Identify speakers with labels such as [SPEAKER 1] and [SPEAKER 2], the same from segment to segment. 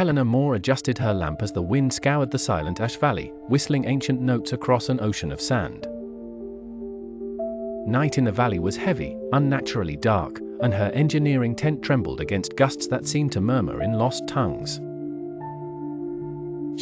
[SPEAKER 1] Helena Moore adjusted her lamp as the wind scoured the silent Ash Valley, whistling ancient notes across an ocean of sand. Night in the valley was heavy, unnaturally dark, and her engineering tent trembled against gusts that seemed to murmur in lost tongues.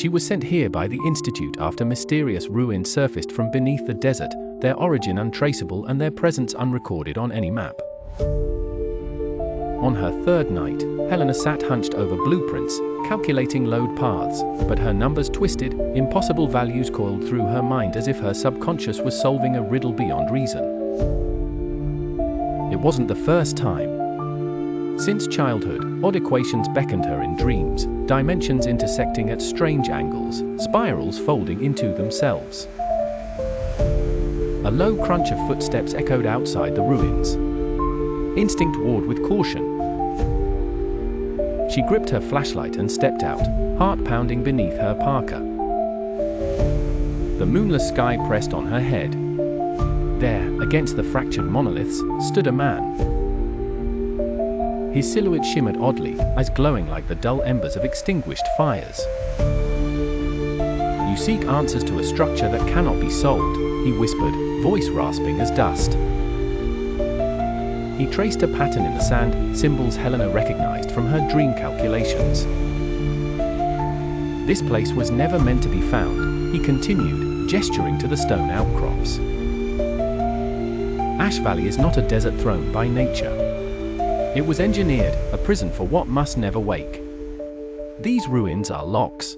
[SPEAKER 1] She was sent here by the Institute after mysterious ruins surfaced from beneath the desert, their origin untraceable and their presence unrecorded on any map. On her third night, Helena sat hunched over blueprints, calculating load paths, but her numbers twisted, impossible values coiled through her mind as if her subconscious was solving a riddle beyond reason. It wasn't the first time. Since childhood, odd equations beckoned her in dreams, dimensions intersecting at strange angles, spirals folding into themselves. A low crunch of footsteps echoed outside the ruins. Instinct warred with caution. She gripped her flashlight and stepped out, heart pounding beneath her parka. The moonless sky pressed on her head. There, against the fractured monoliths, stood a man. His silhouette shimmered oddly, eyes glowing like the dull embers of extinguished fires. "You seek answers to a structure that cannot be solved," he whispered, voice rasping as dust. He traced a pattern in the sand, symbols Helena recognized from her dream calculations. "This place was never meant to be found," he continued, gesturing to the stone outcrops. Ash Valley is not a desert thrown by nature. It was engineered, a prison for what must never wake. These ruins are locks.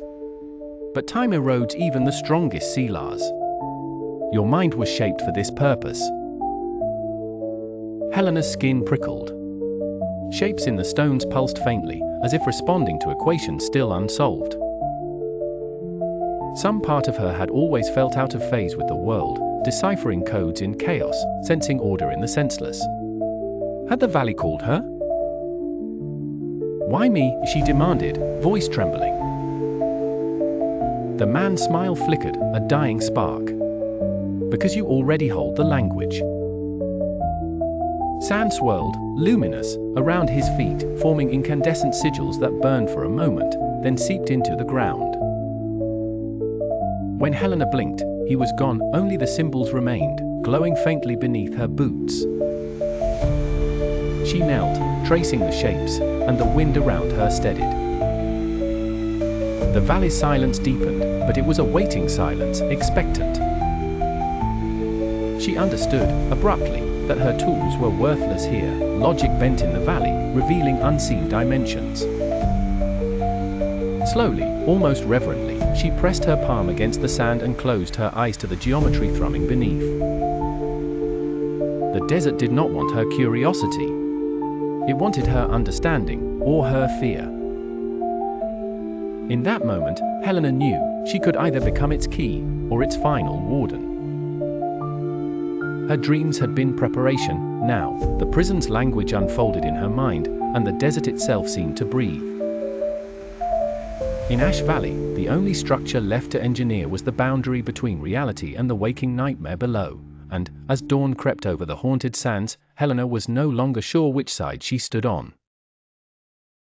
[SPEAKER 1] But time erodes even the strongest sealars. Your mind was shaped for this purpose. Helena's skin prickled. Shapes in the stones pulsed faintly, as if responding to equations still unsolved. Some part of her had always felt out of phase with the world, deciphering codes in chaos, sensing order in the senseless. Had the valley called her? "Why me?" she demanded, voice trembling. The man's smile flickered, a dying spark. "Because you already hold the language." Sand swirled, luminous, around his feet, forming incandescent sigils that burned for a moment, then seeped into the ground. When Helena blinked, he was gone, only the symbols remained, glowing faintly beneath her boots. She knelt, tracing the shapes, and the wind around her steadied. The valley's silence deepened, but it was a waiting silence, expectant. She understood, abruptly, that her tools were worthless here, logic bent in the valley, revealing unseen dimensions. Slowly, almost reverently, she pressed her palm against the sand and closed her eyes to the geometry thrumming beneath. The desert did not want her curiosity. It wanted her understanding, or her fear. In that moment, Helena knew she could either become its key, or its final warden. Her dreams had been preparation. Now, the prison's language unfolded in her mind, and the desert itself seemed to breathe. In Ash Valley, the only structure left to engineer was the boundary between reality and the waking nightmare below, and, as dawn crept over the haunted sands, Helena was no longer sure which side she stood on.